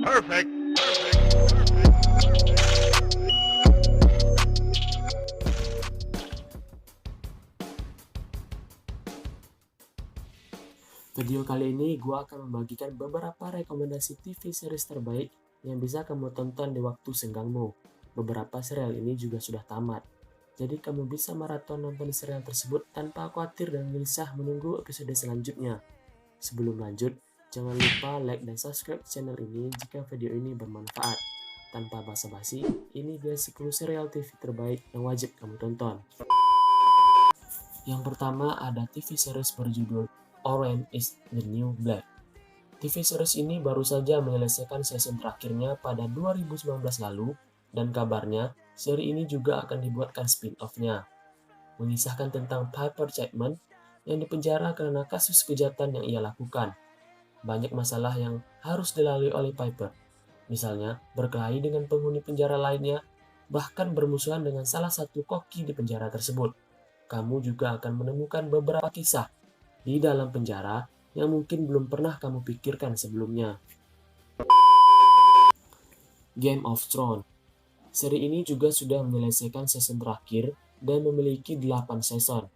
Perfect. Video kali ini gue akan membagikan beberapa rekomendasi TV series terbaik yang bisa kamu tonton di waktu senggangmu. Beberapa serial ini juga sudah tamat, jadi kamu bisa maraton nonton serial tersebut tanpa khawatir dan gelisah menunggu episode selanjutnya. Sebelum lanjut, jangan lupa like dan subscribe channel ini jika video ini bermanfaat. Tanpa basa-basi, ini dia 10 serial TV terbaik yang wajib kamu tonton. Yang pertama ada TV series berjudul Orange is the New Black. TV series ini baru saja menyelesaikan season terakhirnya pada 2019 lalu, dan kabarnya seri ini juga akan dibuatkan spin-off-nya. Mengisahkan tentang Piper Chapman yang dipenjara karena kasus kejahatan yang ia lakukan. Banyak masalah yang harus dilalui oleh Piper, misalnya berkelahi dengan penghuni penjara lainnya, bahkan bermusuhan dengan salah satu koki di penjara tersebut. Kamu juga akan menemukan beberapa kisah di dalam penjara yang mungkin belum pernah kamu pikirkan sebelumnya. Game of Thrones. Seri ini juga sudah menyelesaikan season terakhir dan memiliki 8 season.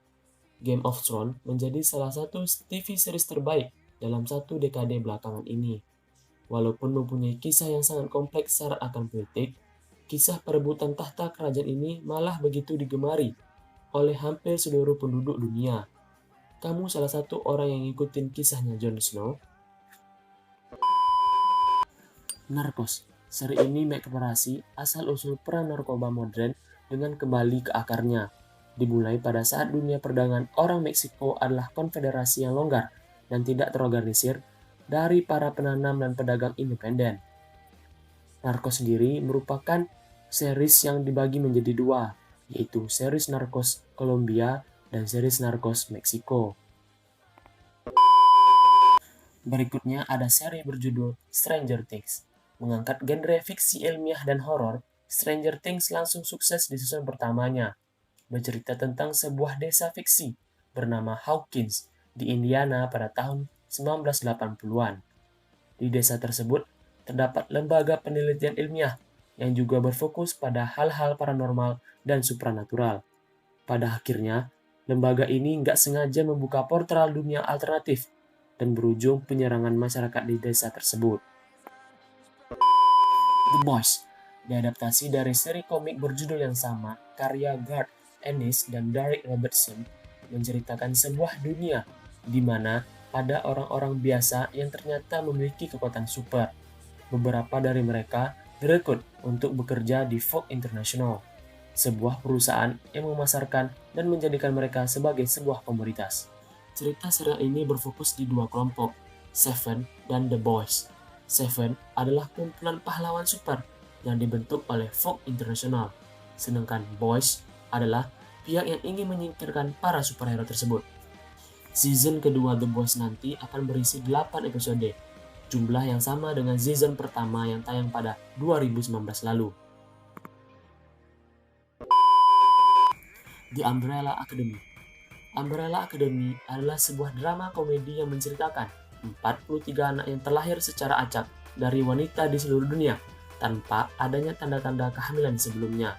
Game of Thrones menjadi salah satu TV series terbaik dalam satu dekade belakangan ini. Walaupun mempunyai kisah yang sangat kompleks syarat akan politik, kisah perebutan tahta kerajaan ini malah begitu digemari oleh hampir seluruh penduduk dunia. Kamu salah satu orang yang ngikutin kisahnya Jon Snow? Narcos. Seri ini mengeksplorasi asal-usul perang narkoba modern dengan kembali ke akarnya. Dimulai pada saat dunia perdagangan orang Meksiko adalah konfederasi yang longgar dan tidak terorganisir dari para penanam dan pedagang independen. Narcos sendiri merupakan series yang dibagi menjadi dua, yaitu series Narcos Colombia dan series Narcos Meksiko. Berikutnya ada seri berjudul Stranger Things. Mengangkat genre fiksi ilmiah dan horor, Stranger Things langsung sukses di season pertamanya. Bercerita tentang sebuah desa fiksi bernama Hawkins di Indiana pada tahun 1980-an. Di desa tersebut terdapat lembaga penelitian ilmiah yang juga berfokus pada hal-hal paranormal dan supranatural. Pada akhirnya, lembaga ini nggak sengaja membuka portal dunia alternatif dan berujung penyerangan masyarakat di desa tersebut. The Boys diadaptasi dari seri komik berjudul yang sama karya Garth Ennis dan Darick Robertson, menceritakan sebuah dunia di mana ada orang-orang biasa yang ternyata memiliki kekuatan super. Beberapa dari mereka direkrut untuk bekerja di Fox International, sebuah perusahaan yang memasarkan dan menjadikan mereka sebagai sebuah komoditas. Cerita serial ini berfokus di dua kelompok, Seven dan The Boys. Seven adalah kumpulan pahlawan super yang dibentuk oleh Fox International, sedangkan Boys adalah pihak yang ingin menyingkirkan para superhero tersebut. Season kedua The Boys nanti akan berisi 8 episode, jumlah yang sama dengan season pertama yang tayang pada 2019 lalu. The Umbrella Academy. Umbrella Academy adalah sebuah drama komedi yang menceritakan 43 anak yang terlahir secara acak dari wanita di seluruh dunia tanpa adanya tanda-tanda kehamilan sebelumnya.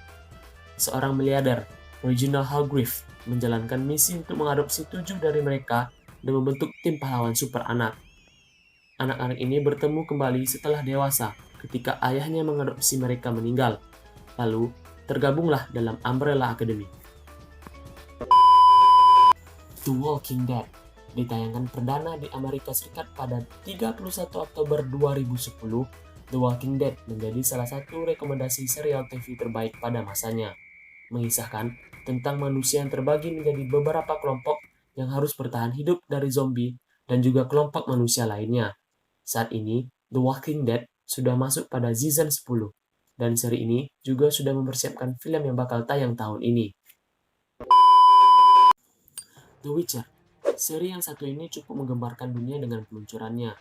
Seorang miliarder, Reginald Hargreaves, menjalankan misi untuk mengadopsi 7 dari mereka dan membentuk tim pahlawan super anak. Anak-anak ini bertemu kembali setelah dewasa ketika ayahnya mengadopsi mereka meninggal. Lalu, tergabunglah dalam Umbrella Academy. The Walking Dead ditayangkan perdana di Amerika Serikat pada 31 Oktober 2010. The Walking Dead menjadi salah satu rekomendasi serial TV terbaik pada masanya, mengisahkan tentang manusia yang terbagi menjadi beberapa kelompok yang harus bertahan hidup dari zombie dan juga kelompok manusia lainnya. Saat ini, The Walking Dead sudah masuk pada season 10, dan seri ini juga sudah mempersiapkan film yang bakal tayang tahun ini. The Witcher. Seri yang satu ini cukup menggembarkan dunia dengan peluncurannya.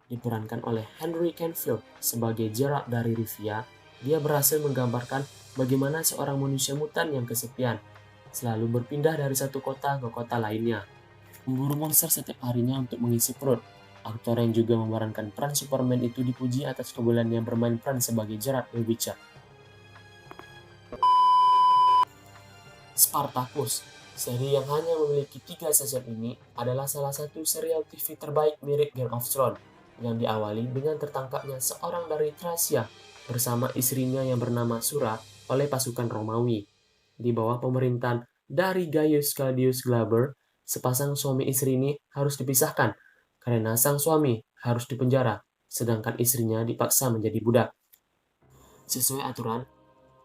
Diperankan oleh Henry Cavill sebagai Geralt dari Rivia, dia berhasil menggambarkan bagaimana seorang manusia mutan yang kesepian, selalu berpindah dari satu kota ke kota lainnya, memburu monster setiap harinya untuk mengisi perut. Aktor yang juga memerankan peran Superman itu dipuji atas keunggulannya bermain peran sebagai Geralt the Witcher. Spartacus, seri yang hanya memiliki 3 season ini, adalah salah satu serial TV terbaik mirip Game of Thrones, yang diawali dengan tertangkapnya seorang dari Thracia bersama istrinya yang bernama Sura oleh pasukan Romawi. Di bawah pemerintahan dari Gaius Claudius Glaber, sepasang suami istri ini harus dipisahkan karena sang suami harus dipenjara, sedangkan istrinya dipaksa menjadi budak. Sesuai aturan,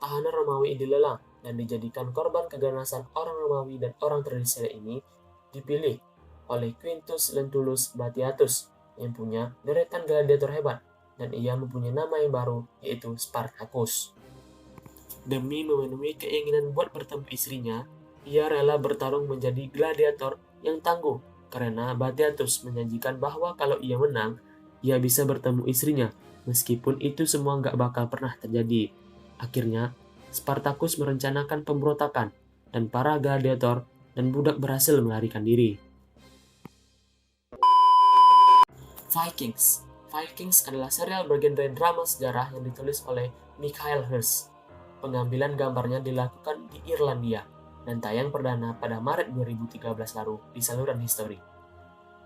tahanan Romawi dilelang dan dijadikan korban keganasan orang Romawi, dan orang tradisional ini dipilih oleh Quintus Lentulus Batiatus yang punya deretan gladiator hebat, dan ia mempunyai nama yang baru yaitu Spartacus. Demi memenuhi keinginan buat bertemu istrinya, ia rela bertarung menjadi gladiator yang tangguh karena Batiatus menjanjikan bahwa kalau ia menang, ia bisa bertemu istrinya, meskipun itu semua nggak bakal pernah terjadi. Akhirnya, Spartacus merencanakan pemberontakan, dan para gladiator dan budak berhasil melarikan diri. Vikings adalah serial bergenre drama sejarah yang ditulis oleh Michael Hirst. Pengambilan gambarnya dilakukan di Irlandia dan tayang perdana pada Maret 2013 lalu di saluran History.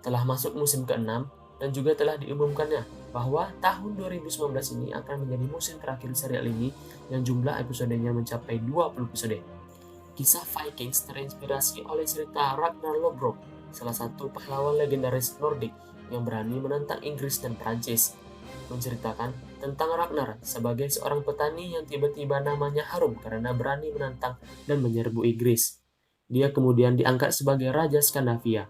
Telah masuk musim ke-6 dan juga telah diumumkannya bahwa tahun 2019 ini akan menjadi musim terakhir serial ini yang jumlah episodenya mencapai 20 episode. Kisah Vikings terinspirasi oleh cerita Ragnar Lothbrok, salah satu pahlawan legendaris Nordik yang berani menantang Inggris dan Prancis. Menceritakan tentang Ragnar sebagai seorang petani yang tiba-tiba namanya harum karena berani menantang dan menyerbu Inggris. Dia kemudian diangkat sebagai Raja Skandinavia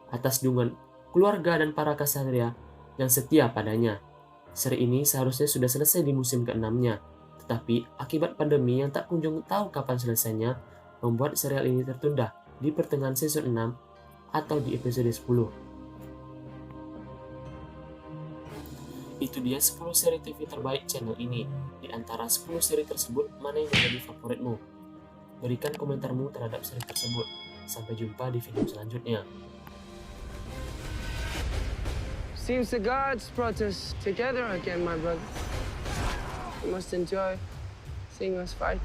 atas dukungan keluarga dan para ksatria yang setia padanya. Seri ini seharusnya sudah selesai di musim ke-6-nya, tetapi akibat pandemi yang tak kunjung tahu kapan selesainya, membuat serial ini tertunda di pertengahan season 6 atau di episode 10. Itu dia 10 seri TV terbaik channel ini. Di antara 10 seri tersebut, mana yang menjadi favoritmu? Berikan komentarmu terhadap seri tersebut. Sampai jumpa di video selanjutnya. Seems the gods brought us together again, my brother. You must enjoy seeing us fight.